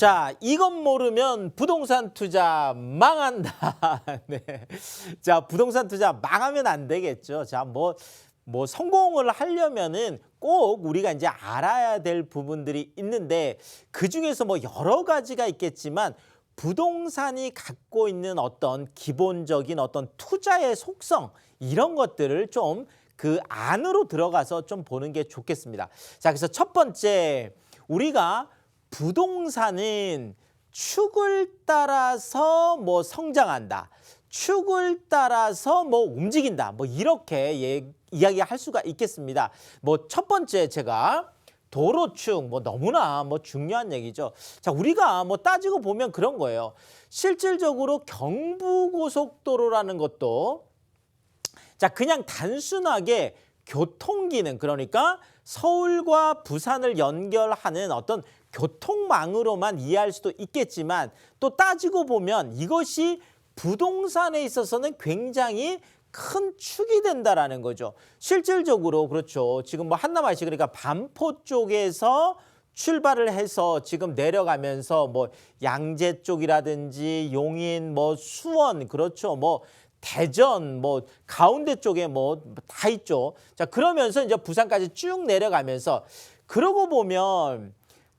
자, 이것 모르면 부동산 투자 망한다. 네. 자, 부동산 투자 망하면 안 되겠죠. 자, 뭐 성공을 하려면은 꼭 우리가 이제 알아야 될 부분들이 있는데 그중에서 뭐 여러 가지가 있겠지만 부동산이 갖고 있는 어떤 기본적인 어떤 투자의 속성 이런 것들을 좀 그 안으로 들어가서 좀 보는 게 좋겠습니다. 자, 그래서 첫 번째 우리가 부동산은 축을 따라서 뭐 성장한다. 축을 따라서 뭐 움직인다. 뭐 이렇게 이야기할 수가 있겠습니다. 뭐 첫 번째 제가 도로축 뭐 너무나 뭐 중요한 얘기죠. 자, 우리가 뭐 따지고 보면 그런 거예요. 실질적으로 경부고속도로라는 것도 자, 그냥 단순하게 교통기능 그러니까 서울과 부산을 연결하는 어떤 교통망으로만 이해할 수도 있겠지만 또 따지고 보면 이것이 부동산에 있어서는 굉장히 큰 축이 된다라는 거죠. 실질적으로 그렇죠. 지금 뭐 한남아시 그러니까 반포 쪽에서 출발을 해서 지금 내려가면서 뭐 양재 쪽이라든지 용인 뭐 수원 그렇죠. 뭐 대전 뭐 가운데 쪽에 뭐 다 있죠. 자, 그러면서 이제 부산까지 쭉 내려가면서 그러고 보면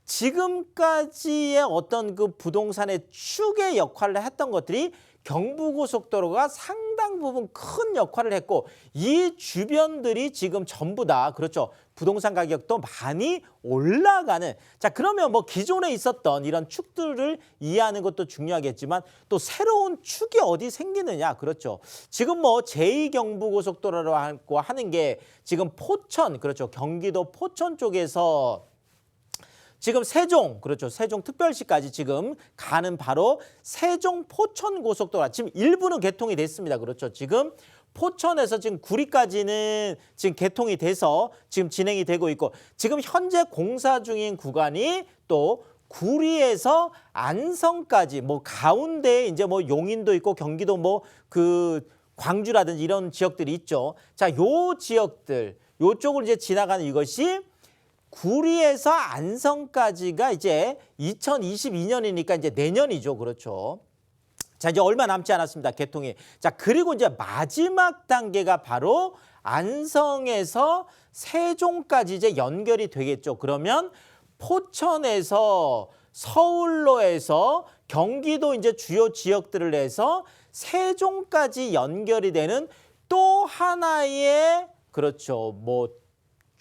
지금까지의 어떤 그 부동산의 축의 역할을 했던 것들이 경부고속도로가 상당 부분 큰 역할을 했고 이 주변들이 지금 전부 다 그렇죠. 부동산 가격도 많이 올라가는 자 그러면 뭐 기존에 있었던 이런 축들을 이해하는 것도 중요하겠지만 또 새로운 축이 어디 생기느냐 그렇죠. 지금 뭐 제2경부고속도로라고 하는 게 지금 포천 그렇죠. 경기도 포천 쪽에서 지금 세종, 그렇죠. 세종특별시까지 지금 가는 바로 세종 포천고속도로. 지금 일부는 개통이 됐습니다. 그렇죠. 지금 포천에서 지금 구리까지는 지금 개통이 돼서 지금 진행이 되고 있고 지금 현재 공사 중인 구간이 또 구리에서 안성까지 뭐 가운데에 이제 뭐 용인도 있고 경기도 뭐 그 광주라든지 이런 지역들이 있죠. 자, 요 지역들, 요쪽을 이제 지나가는 이것이 구리에서 안성까지가 이제 2022년이니까 이제 내년이죠. 그렇죠. 자, 이제 얼마 남지 않았습니다. 개통이. 자, 그리고 이제 마지막 단계가 바로 안성에서 세종까지 이제 연결이 되겠죠. 그러면 포천에서 서울로 해서 경기도 이제 주요 지역들을 해서 세종까지 연결이 되는 또 하나의 그렇죠. 뭐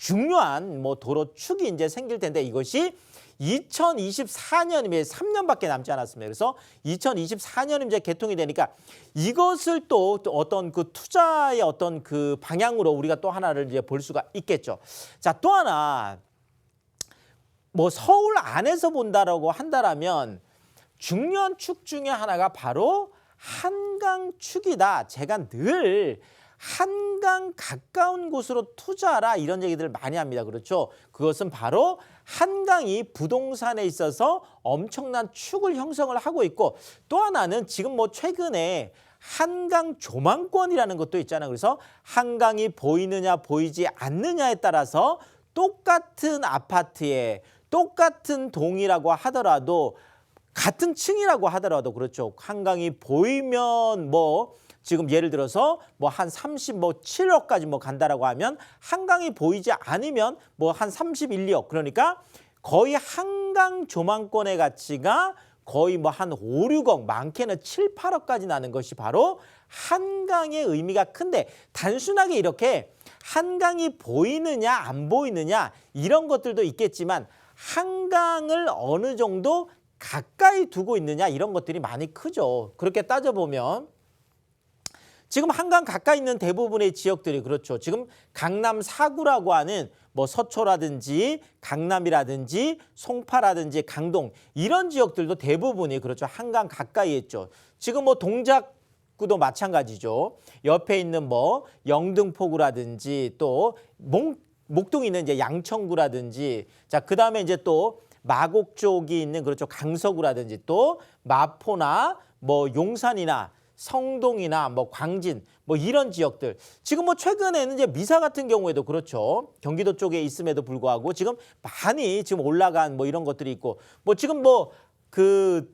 중요한 뭐 도로축이 이제 생길 텐데 이것이 2024년이면 3년밖에 남지 않았습니다. 그래서 2024년이면 이제 개통이 되니까 이것을 또 어떤 그 투자의 어떤 그 방향으로 우리가 또 하나를 이제 볼 수가 있겠죠. 자, 또 하나 뭐 서울 안에서 본다라고 한다라면 중요한 축 중에 하나가 바로 한강축이다. 제가 늘 한강 가까운 곳으로 투자하라 이런 얘기들을 많이 합니다. 그렇죠? 그것은 바로 한강이 부동산에 있어서 엄청난 축을 형성을 하고 있고 또 하나는 지금 뭐 최근에 한강 조망권이라는 것도 있잖아요. 그래서 한강이 보이느냐 보이지 않느냐에 따라서 똑같은 아파트에 똑같은 동이라고 하더라도 같은 층이라고 하더라도 그렇죠. 한강이 보이면 뭐 지금 예를 들어서 뭐 한 37억까지 뭐 간다라고 하면 한강이 보이지 않으면 뭐 한 31, 2억 그러니까 거의 한강 조망권의 가치가 거의 뭐 한 5, 6억 많게는 7, 8억까지 나는 것이 바로 한강의 의미가 큰데 단순하게 이렇게 한강이 보이느냐 안 보이느냐 이런 것들도 있겠지만 한강을 어느 정도 가까이 두고 있느냐 이런 것들이 많이 크죠. 그렇게 따져보면 지금 한강 가까이 있는 대부분의 지역들이 그렇죠. 지금 강남 4구라고 하는 뭐 서초라든지 강남이라든지 송파라든지 강동 이런 지역들도 대부분이 그렇죠. 한강 가까이에 있죠. 지금 뭐 동작구도 마찬가지죠. 옆에 있는 뭐 영등포구라든지 또 목동에 있는 이제 양천구라든지 자, 그다음에 이제 또 마곡 쪽이 있는 그렇죠. 강서구라든지 또 마포나 뭐 용산이나 성동이나 뭐 광진 뭐 이런 지역들 지금 뭐 최근에는 이제 미사 같은 경우에도 그렇죠. 경기도 쪽에 있음에도 불구하고 지금 많이 지금 올라간 뭐 이런 것들이 있고 뭐 지금 뭐 그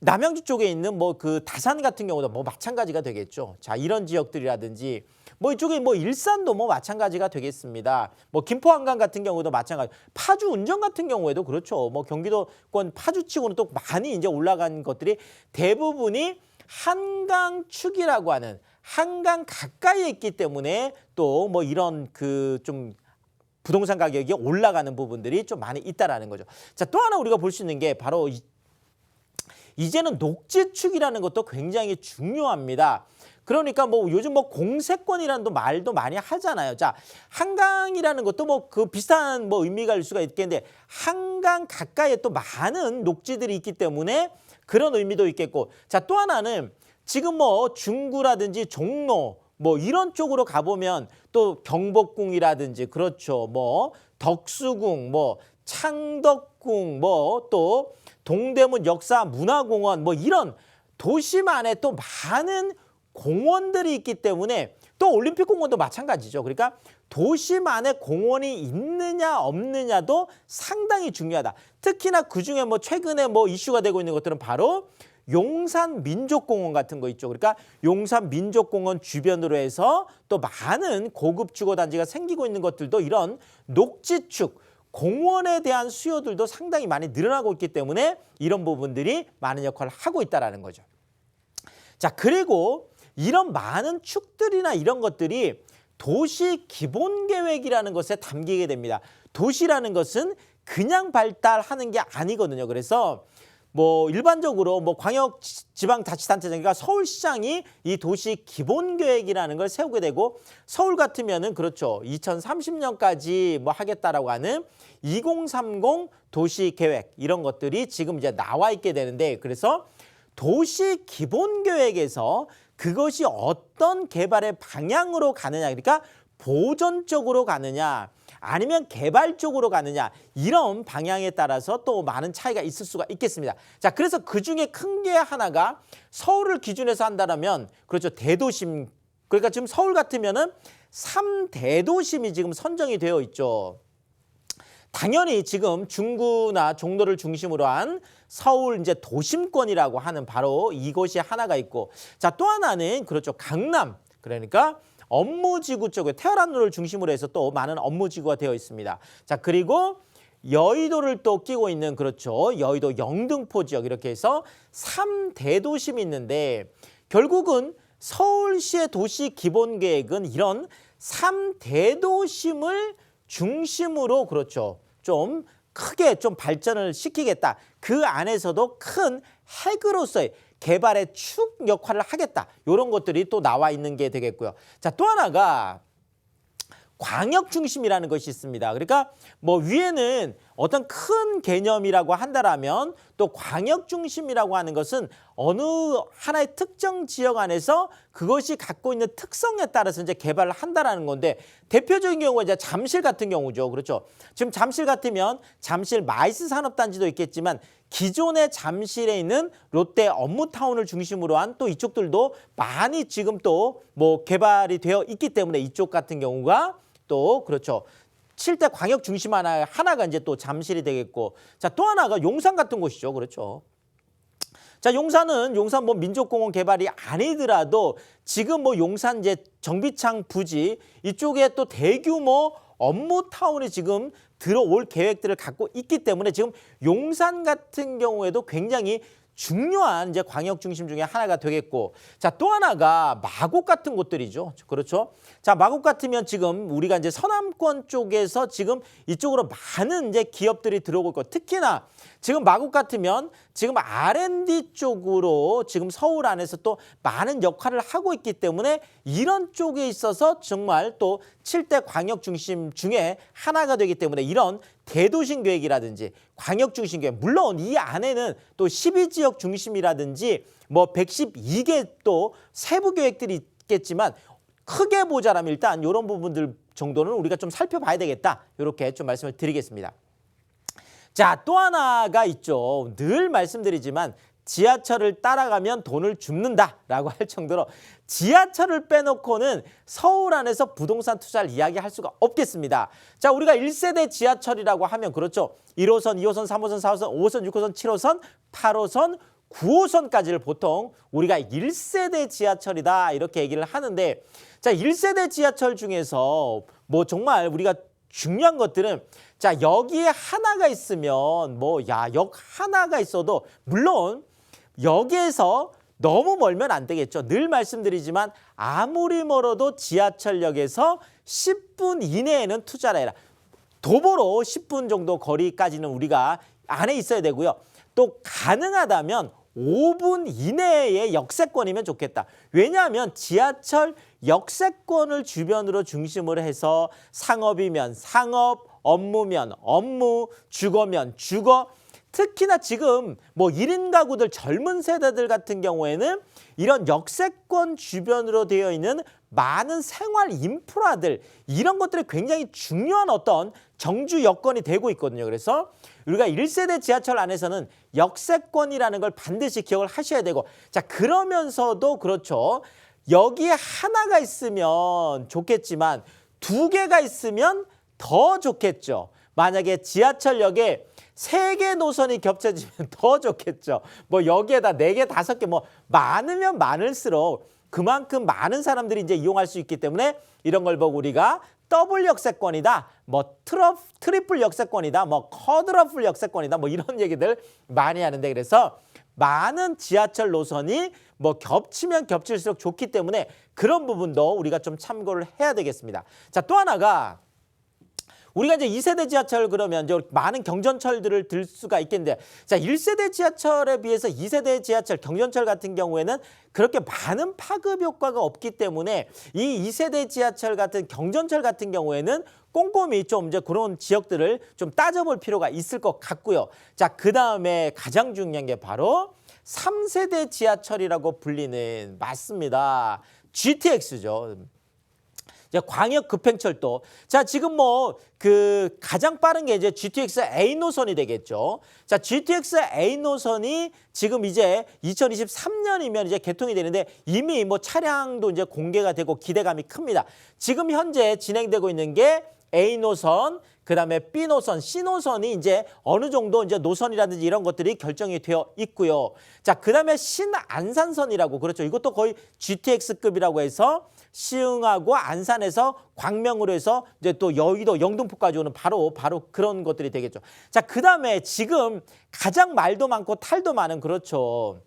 남양주 쪽에 있는 뭐 그 다산 같은 경우도 뭐 마찬가지가 되겠죠. 자, 이런 지역들이라든지 뭐 이쪽에 뭐 일산도 뭐 마찬가지가 되겠습니다. 뭐 김포 한강 같은 경우도 마찬가지. 파주 운정 같은 경우에도 그렇죠. 뭐 경기도권 파주치고는 또 많이 이제 올라간 것들이 대부분이 한강축이라고 하는 한강 가까이에 있기 때문에 또 뭐 이런 그 좀 부동산 가격이 올라가는 부분들이 좀 많이 있다라는 거죠. 자, 또 하나 우리가 볼 수 있는 게 바로 이제는 녹지축이라는 것도 굉장히 중요합니다. 그러니까 뭐 요즘 뭐 공세권이라는 말도 많이 하잖아요. 자, 한강이라는 것도 뭐 그 비슷한 뭐 의미가 일 수가 있겠는데 한강 가까이에 또 많은 녹지들이 있기 때문에 그런 의미도 있겠고. 자, 또 하나는 지금 뭐 중구라든지 종로 뭐 이런 쪽으로 가보면 또 경복궁이라든지 그렇죠. 뭐 덕수궁, 뭐 창덕궁, 뭐 또 동대문 역사문화공원 뭐 이런 도심안에 또 많은 공원들이 있기 때문에 또 올림픽공원도 마찬가지죠. 그러니까 도심 안에 공원이 있느냐 없느냐도 상당히 중요하다. 특히나 그중에 뭐 최근에 뭐 이슈가 되고 있는 것들은 바로 용산민족공원 같은 거 있죠. 그러니까 용산민족공원 주변으로 해서 또 많은 고급 주거단지가 생기고 있는 것들도 이런 녹지축, 공원에 대한 수요들도 상당히 많이 늘어나고 있기 때문에 이런 부분들이 많은 역할을 하고 있다는 거죠. 자, 그리고 이런 많은 축들이나 이런 것들이 도시 기본계획이라는 것에 담기게 됩니다. 도시라는 것은 그냥 발달하는 게 아니거든요. 그래서 뭐 일반적으로 뭐 광역지방자치단체장과 서울시장이 이 도시 기본계획이라는 걸 세우게 되고 서울 같으면은 그렇죠. 2030년까지 뭐 하겠다라고 하는 2030 도시계획 이런 것들이 지금 이제 나와 있게 되는데 그래서 도시 기본계획에서 그것이 어떤 개발의 방향으로 가느냐 그러니까 보존적으로 가느냐 아니면 개발적으로 가느냐 이런 방향에 따라서 또 많은 차이가 있을 수가 있겠습니다. 자, 그래서 그중에 큰 게 하나가 서울을 기준해서 한다면 그렇죠. 대도심 그러니까 지금 서울 같으면은 3대도심이 지금 선정이 되어 있죠. 당연히 지금 중구나 종로를 중심으로 한 서울 이제 도심권이라고 하는 바로 이곳이 하나가 있고 자, 또 하나는 그렇죠. 강남 그러니까 업무지구 쪽에 테헤란로를 중심으로 해서 또 많은 업무지구가 되어 있습니다. 자, 그리고 여의도를 또 끼고 있는 그렇죠. 여의도 영등포 지역 이렇게 해서 3대도심이 있는데 결국은 서울시의 도시 기본계획은 이런 3대도심을 중심으로 그렇죠. 좀 크게 좀 발전을 시키겠다. 그 안에서도 큰 핵으로서의 개발의 축 역할을 하겠다. 이런 것들이 또 나와 있는 게 되겠고요. 자, 또 하나가 광역 중심이라는 것이 있습니다. 그러니까 뭐 위에는 어떤 큰 개념이라고 한다라면 또 광역 중심이라고 하는 것은 어느 하나의 특정 지역 안에서 그것이 갖고 있는 특성에 따라서 이제 개발을 한다라는 건데 대표적인 경우가 이제 잠실 같은 경우죠. 그렇죠. 지금 잠실 같으면 잠실 마이스 산업단지도 있겠지만 기존의 잠실에 있는 롯데 업무타운을 중심으로 한 또 이쪽들도 많이 지금 또 뭐 개발이 되어 있기 때문에 이쪽 같은 경우가 또 그렇죠. 7대 광역 중심 하나가 이제 또 잠실이 되겠고 자, 또 하나가 용산 같은 곳이죠. 그렇죠. 자, 용산은 용산 뭐 민족공원 개발이 아니더라도 지금 뭐 용산 이제 정비창 부지 이쪽에 또 대규모 업무타운이 지금 들어올 계획들을 갖고 있기 때문에 지금 용산 같은 경우에도 굉장히 중요한 이제 광역 중심 중에 하나가 되겠고 자, 또 하나가 마곡 같은 곳들이죠. 그렇죠. 자, 마곡 같으면 지금 우리가 이제 서남권 쪽에서 지금 이쪽으로 많은 이제 기업들이 들어오고 있고 특히나 지금 마곡 같으면 지금 R&D 쪽으로 지금 서울 안에서 또 많은 역할을 하고 있기 때문에 이런 쪽에 있어서 정말 또 7대 광역 중심 중에 하나가 되기 때문에 이런 대도심 계획이라든지 광역 중심 계획 물론 이 안에는 또 12지역 중심이라든지 뭐 112개 또 세부 계획들이 있겠지만 크게 보자라면 일단 이런 부분들 정도는 우리가 좀 살펴봐야 되겠다. 이렇게 좀 말씀을 드리겠습니다. 자, 또 하나가 있죠. 늘 말씀드리지만 지하철을 따라가면 돈을 줍는다라고 할 정도로 지하철을 빼놓고는 서울 안에서 부동산 투자를 이야기할 수가 없겠습니다. 자, 우리가 1세대 지하철이라고 하면 그렇죠. 1호선, 2호선, 3호선, 4호선, 5호선, 6호선, 7호선, 8호선, 9호선까지를 보통 우리가 1세대 지하철이다 이렇게 얘기를 하는데, 자, 1세대 지하철 중에서 뭐 정말 우리가 중요한 것들은, 자, 여기에 하나가 있으면 역 하나가 있어도 물론 역에서 너무 멀면 안 되겠죠. 늘 말씀드리지만 아무리 멀어도 지하철역에서 10분 이내에는 투자를 해라. 도보로 10분 정도 거리까지는 우리가 안에 있어야 되고요. 또 가능하다면 5분 이내의 역세권이면 좋겠다. 왜냐하면 지하철 역세권을 주변으로 중심으로 해서 상업이면 상업, 업무면 업무, 주거면 주거, 특히나 지금 1인 가구들 젊은 세대들 같은 경우에는 이런 역세권 주변으로 되어 있는 많은 생활 인프라들, 이런 것들이 굉장히 중요한 어떤 정주 여건이 되고 있거든요. 그래서 우리가 1세대 지하철 안에서는 역세권이라는 걸 반드시 기억을 하셔야 되고, 자, 그러면서도 그렇죠. 여기에 하나가 있으면 좋겠지만 2개가 있으면 더 좋겠죠. 만약에 지하철역에 3개 노선이 겹쳐지면 더 좋겠죠. 여기에다 4개, 5개 많으면 많을수록 그만큼 많은 사람들이 이제 이용할 수 있기 때문에 이런 걸 보고 우리가 더블 역세권이다, 트리플 역세권이다, 쿼드러플 역세권이다, 이런 얘기들 많이 하는데, 그래서 많은 지하철 노선이 겹치면 겹칠수록 좋기 때문에 그런 부분도 우리가 좀 참고를 해야 되겠습니다. 자, 또 하나가 우리가 이제 2세대 지하철 그러면 이제 많은 경전철들을 들 수가 있겠는데, 자, 1세대 지하철에 비해서 2세대 지하철, 경전철 같은 경우에는 그렇게 많은 파급 효과가 없기 때문에 이 2세대 지하철 같은 경전철 같은 경우에는 꼼꼼히 좀 이제 그런 지역들을 좀 따져볼 필요가 있을 것 같고요. 자, 그다음에 가장 중요한 게 바로 3세대 지하철이라고 불리는, 맞습니다, GTX죠. 광역 급행철도. 자, 지금 가장 빠른 게 이제 GTX A 노선이 되겠죠. 자, GTX A 노선이 지금 이제 2023년이면 이제 개통이 되는데 이미 차량도 이제 공개가 되고 기대감이 큽니다. 지금 현재 진행되고 있는 게 A 노선, 그다음에 B 노선, C 노선이 이제 어느 정도 이제 노선이라든지 이런 것들이 결정이 되어 있고요. 자, 그다음에 신안산선이라고, 그렇죠. 이것도 거의 GTX급이라고 해서 시흥하고 안산에서 광명으로 해서 이제 또 여의도, 영등포까지 오는 바로 그런 것들이 되겠죠. 자, 그다음에 지금 가장 말도 많고 탈도 많은, 그렇죠,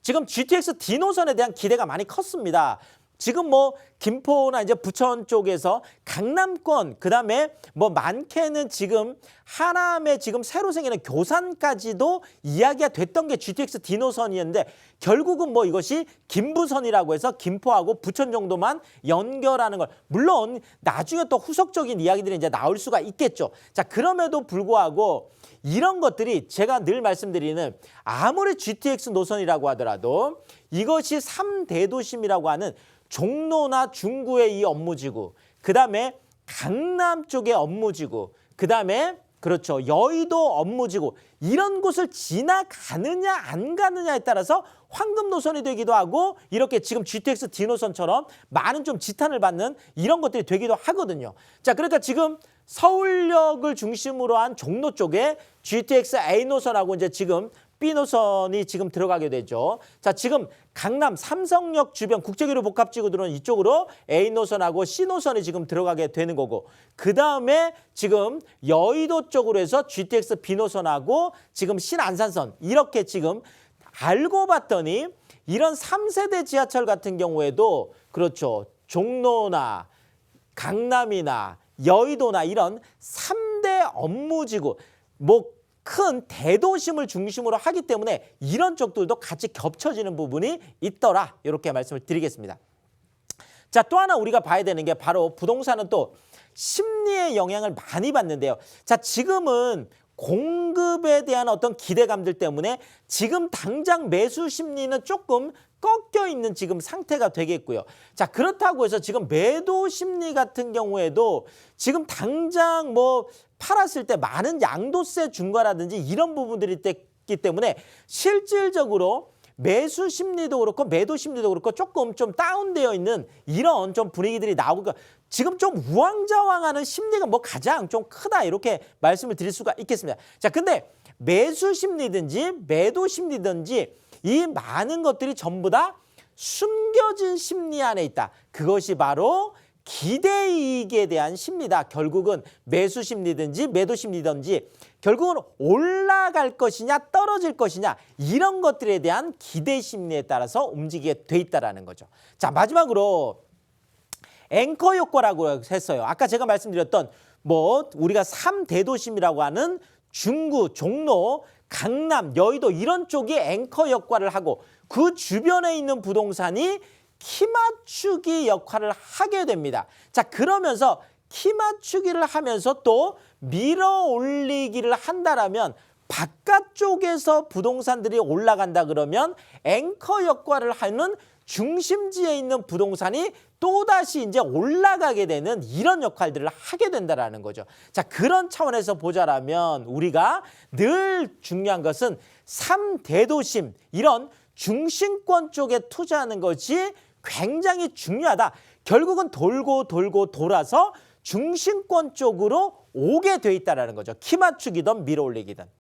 지금 GTX D 노선에 대한 기대가 많이 컸습니다. 지금 김포나 이제 부천 쪽에서 강남권, 그다음에 많게는 지금 하남에 지금 새로 생기는 교산까지도 이야기가 됐던 게 GTX D 노선이었는데, 결국은 이것이 김부선이라고 해서 김포하고 부천 정도만 연결하는 걸, 물론 나중에 또 후속적인 이야기들이 이제 나올 수가 있겠죠. 자, 그럼에도 불구하고 이런 것들이 제가 늘 말씀드리는, 아무리 GTX 노선이라고 하더라도 이것이 3대도심이라고 하는 종로나 중구의 이 업무지구, 그다음에 강남 쪽의 업무지구, 그다음에 그렇죠, 여의도 업무지구, 이런 곳을 지나가느냐 안 가느냐에 따라서 황금 노선이 되기도 하고, 이렇게 지금 GTX D 노선처럼 많은 좀 지탄을 받는 이런 것들이 되기도 하거든요. 자, 그러니까 지금 서울역을 중심으로 한 종로 쪽에 GTX A 노선하고 이제 지금 B 노선이 지금 들어가게 되죠. 자, 지금 강남 삼성역 주변 국제교류 복합지구들은 이쪽으로 A 노선하고 C 노선이 지금 들어가게 되는 거고, 그다음에 지금 여의도 쪽으로 해서 GTX B 노선하고 지금 신안산선, 이렇게 지금 알고 봤더니 이런 3세대 지하철 같은 경우에도, 그렇죠, 종로나 강남이나 여의도나 이런 3대 업무지구, 큰 대도심을 중심으로 하기 때문에 이런 쪽들도 같이 겹쳐지는 부분이 있더라, 이렇게 말씀을 드리겠습니다. 자, 또 하나 우리가 봐야 되는 게 바로 부동산은 또 심리의 영향을 많이 받는데요. 자, 지금은 공급에 대한 어떤 기대감들 때문에 지금 당장 매수 심리는 조금 꺾여 있는 지금 상태가 되겠고요. 자, 그렇다고 해서 지금 매도 심리 같은 경우에도 지금 당장 뭐 팔았을 때 많은 양도세 준 거라든지 이런 부분들이 있기 때문에 실질적으로 매수 심리도 그렇고 매도 심리도 그렇고 조금 좀 다운되어 있는 이런 좀 분위기들이 나오고 지금 좀 우왕좌왕하는 심리가 뭐 가장 좀 크다 이렇게 말씀을 드릴 수가 있겠습니다. 자, 근데 매수 심리든지 매도 심리든지 이 많은 것들이 전부 다 숨겨진 심리 안에 있다. 그것이 바로 기대이익에 대한 심리다. 결국은 매수 심리든지 매도 심리든지 결국은 올라갈 것이냐 떨어질 것이냐 이런 것들에 대한 기대 심리에 따라서 움직이게 돼 있다는 거죠. 자, 마지막으로 앵커 효과라고 했어요. 아까 제가 말씀드렸던 뭐 우리가 3대도심이라고 하는 중구, 종로, 강남, 여의도 이런 쪽이 앵커 역할을 하고 그 주변에 있는 부동산이 키 맞추기 역할을 하게 됩니다. 자, 그러면서 키 맞추기를 하면서 또 밀어 올리기를 한다라면 바깥쪽에서 부동산들이 올라간다 그러면 앵커 역할을 하는 중심지에 있는 부동산이 또다시 이제 올라가게 되는 이런 역할들을 하게 된다라는 거죠. 자, 그런 차원에서 보자라면 우리가 늘 중요한 것은 3대도심 이런 중심권 쪽에 투자하는 것이 굉장히 중요하다. 결국은 돌고 돌고 돌아서 중심권 쪽으로 오게 돼 있다는 거죠. 키 맞추기든 밀어 올리기든.